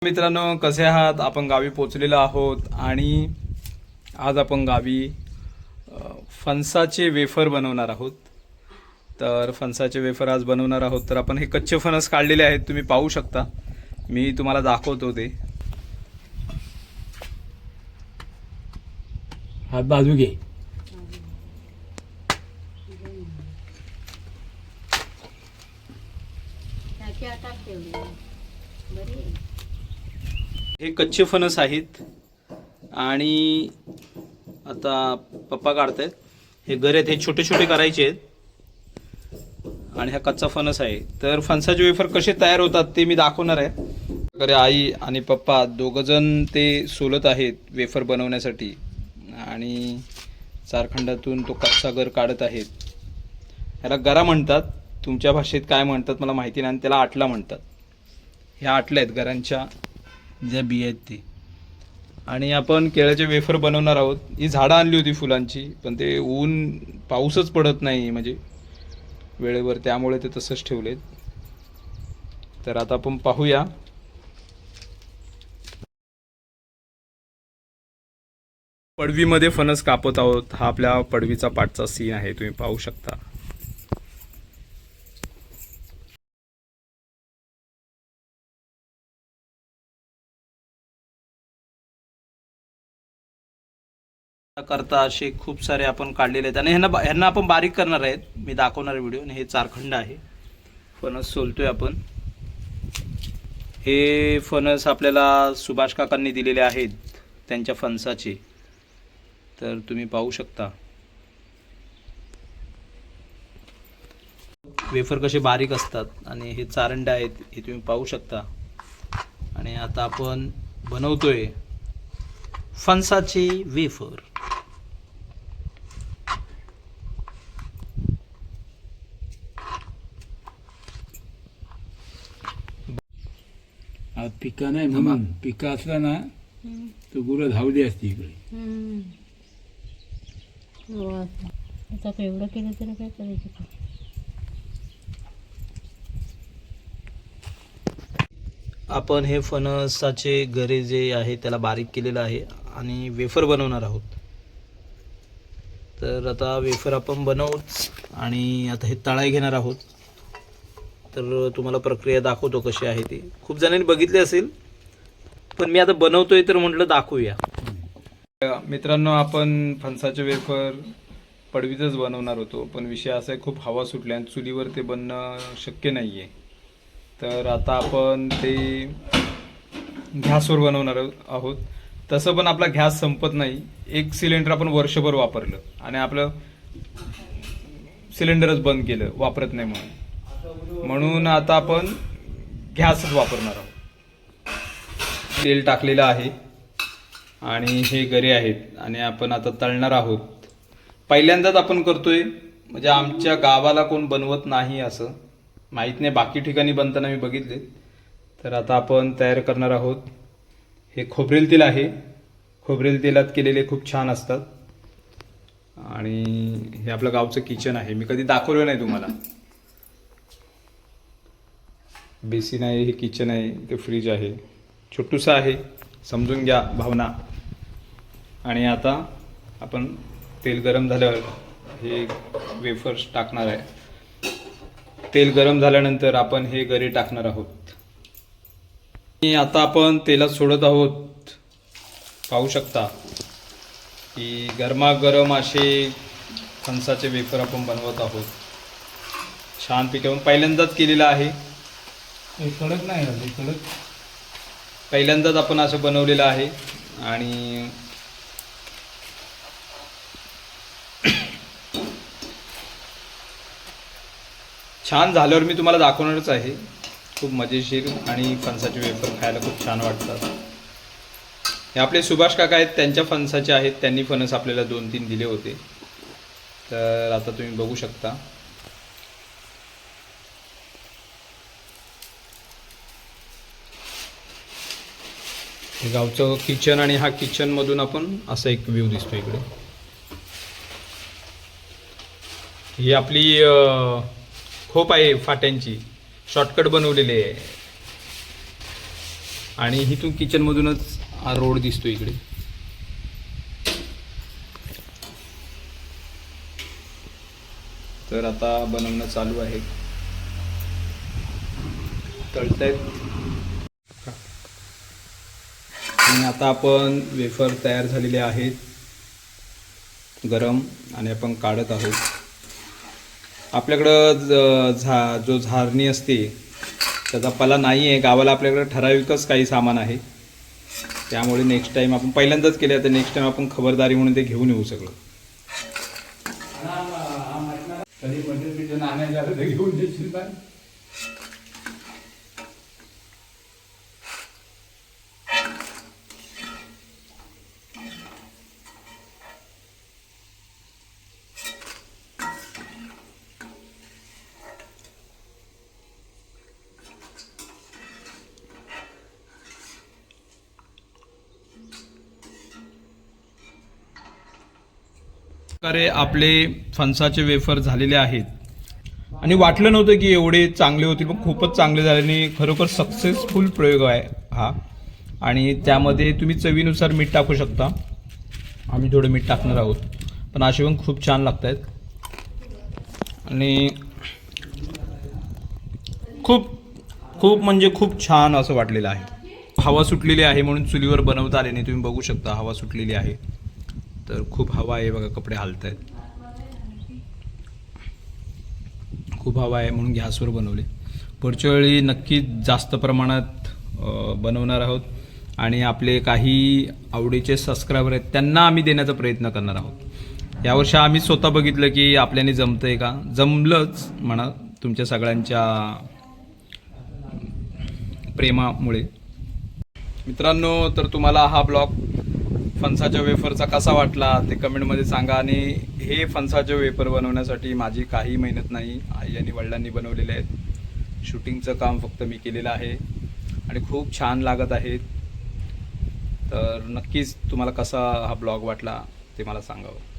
मित्रांनो, कसे आहात? आपण गावी पोचलेलो आहोत आणि आज आपण गावी फणसाचे वेफर बनवणार आहोत. तर फणसाचे वेफर आज बनवणार आहोत. तर आपण हे कच्चे फणस काढलेले आहेत, तुम्ही पाहू शकता. मी तुम्हाला दाखवतो ते. हात बाजू घे. हे कच्चे फणस आहेत आणि आता पप्पा काढतायत. हे गरे हे छोटे छोटे करायचे आहेत आणि हा कच्चा फणस आहे. तर फणसाचे वेफर कसे तयार होतात ते मी दाखवणार आहे. अरे आई आणि पप्पा दोघंजण ते सोलत आहेत वेफर बनवण्यासाठी आणि चारखंडातून तो कच्चा गर काढत आहेत. ह्याला गरा म्हणतात, तुमच्या भाषेत काय म्हणतात मला माहिती नाही. आणि त्याला आटला म्हणतात. ह्या आटल्या आहेत गरांच्या ज्या बिया आहेत ते. आणि आपण केळ्याचे वेफर बनवणार आहोत. ही झाडं आणली होती फुलांची, पण ते ऊन पाऊसच पडत नाही म्हणजे वेळेवर, त्यामुळे ते तसंच ठेवलेत. तर आता आपण पाहूया. पडवीमध्ये फणस कापत आहोत. हा आपल्या पडवीचा पाठचा सीन आहे, तुम्ही पाहू शकता. करता असे खूप सारे आपण काढलेले आहेत आणि ह्यांना आपण बारीक करणार आहेत. मी दाखवणार व्हिडिओ. हे चारखंड आहे. फणस सोलतोय आपण. हे फणस आपल्याला सुभाष काकांनी दिलेले आहेत, त्यांच्या फणसाचे. तर तुम्ही पाहू शकता वेफर कसे बारीक असतात. आणि हे चारंडे आहेत, हे तुम्ही पाहू शकता. आणि आता आपण बनवतोय फणसाचे वेफर. आज पिका नाही म्हणून. पिका असला ना तर गुरं धावली असती इकडे. आता एवढं केलं तरी काय करायचं. आपण हे फणसाचे गरे जे आहे त्याला बारीक केलेलं आहे आणि वेफर बनवणार आहोत. तर आता वेफर आपण बनवूच आणि आता हे तळाई घेणार आहोत. तर तुम्हाला प्रक्रिया दाखवतो कशी आहे ती. खूप जणांनी बघितली असेल, पण मी आता बनवतोय तर म्हटलं दाखवूया. मित्रांनो, आपण फणसाचे वेफर पडवीतच बनवणार होतो, पण विषय असा आहे खूप हवा सुटली आणि चुलीवर ते बनणं शक्य नाही आहे. तर आता आपण ते गॅसवर बनवणार आहोत. तसं पण आपला गॅस संपत नाही. एक सिलेंडर आपण वर्षभर वापरलं आणि आपलं सिलेंडरच बंद केलं, वापरत नाही म्हणून आता आपण गॅसच वापरणार आहोत. तेल टाकलेलं आहे आणि हे गरे आहेत आणि आपण आता तळणार आहोत. पहिल्यांदाच आपण करतोय, म्हणजे आमच्या गावाला कोण बनवत नाही असं माहीत नाही. बाकी ठिकाणी बनताना मी बघितले. तर आता आपण तयार करणार आहोत. हे खोबरेल तेल आहे. खोबरेल तेलात केलेले खूप छान असतात. आणि हे आपलं गावचं किचन आहे. मी कधी दाखवलं नाही तुम्हाला. बेसिन आहे, हे किचन आहे, ते फ्रीज आहे, छोटूसं आहे, समजून घ्या भावना. आणि आता आपण तेल गरम झाल्यावर हे वेफर्स टाकणार आहे. तेल गरम झाल्यानंतर आपण हे गरे टाकणार आहोत. आणि आता आपण तेलात सोडत आहोत. पाहू शकता की गरमागरम असे फणसाचे वेफर आपण बनवत आहोत. छान पिकवून पहिल्यांदाच केलेलं आहे. कडक नाही झाले. कडक पहिल्यांदाच आपण असं बनवलेलं आहे. आणि छान झाल्यावर मी तुम्हाला दाखवणारच आहे. खूप मजेशीर आणि फणसाचे वेफर खायला खूप छान वाटतात. हे आपले सुभाष काका आहेत, त्यांच्या फणसाचे आहेत. त्यांनी फणस आपल्याला 2-3 दिले होते. तर आता तुम्ही बघू शकता. हे गावचं किचन आणि हा किचन मधून आपण असा एक व्ह्यू दिसतो इकडे. ही आपली खोप आहे फाट्यांची, शॉर्टकट बनवलेली आहे. आणि इथून किचनमधूनच हा रोड दिसतो इकडे. तर आता बनवणं चालू आहे. तळतायत आणि आता आपण वेफर तयार झालेले आहेत गरम आणि आपण काढत आहोत. आपल्याकडं जो झारणी असते त्याचा पला नाही आहे गावाला. आपल्याकडं ठराविकच काही सामान आहे, त्यामुळे नेक्स्ट टाईम आपण पहिल्यांदाच केलं तर नेक्स्ट टाईम आपण खबरदारी म्हणून ते घेऊन येऊ सगळं. कधी पटेल तिथे नाण्या झालं तर घेऊन देशील बाय. प्रकारे आपले फणसाचे वेफर झालेले आहेत आणि वाटलं नव्हतं की एवढे चांगले होतील, पण खूपच चांगले झाले आणि खरोखर सक्सेसफुल प्रयोग आहे हा. आणि त्यामध्ये तुम्ही चवीनुसार मीठ टाकू शकता. आम्ही थोडं मीठ टाकणार आहोत, पण असे पण खूप छान लागत आहेत आणि खूप खूप म्हणजे खूप छान असं वाटलेलं आहे. हवा सुटलेली आहे म्हणून चुलीवर बनवता आले नाही. तुम्ही बघू शकता हवा सुटलेली आहे, तर खूप हवा आहे बघा. कपडे हालत आहेत, खूप हवा आहे म्हणून गॅसवर बनवले. पुढच्या वेळी नक्कीच जास्त प्रमाणात बनवणार आहोत आणि आपले काही आवडीचे सबस्क्रायबर आहेत त्यांना आम्ही देण्याचा प्रयत्न करणार आहोत. यावर्षी आम्ही स्वतः बघितलं की आपल्याने जमतंय का. जमलंच म्हणा तुमच्या सगळ्यांच्या प्रेमामुळे. मित्रांनो, तर तुम्हाला हा ब्लॉग फणसाच्या वेफरचा कसा वाटला ते कमेंटमध्ये सांगा. आणि हे फणसाचे वेफर बनवण्यासाठी माझी काही मेहनत नाही, आई आणि वडिलांनी बनवलेले आहेत. शूटिंगचं काम फक्त मी केलेलं आहे आणि खूप छान लागत आहेत. तर नक्कीच तुम्हाला कसा हा ब्लॉग वाटला ते मला सांगावं.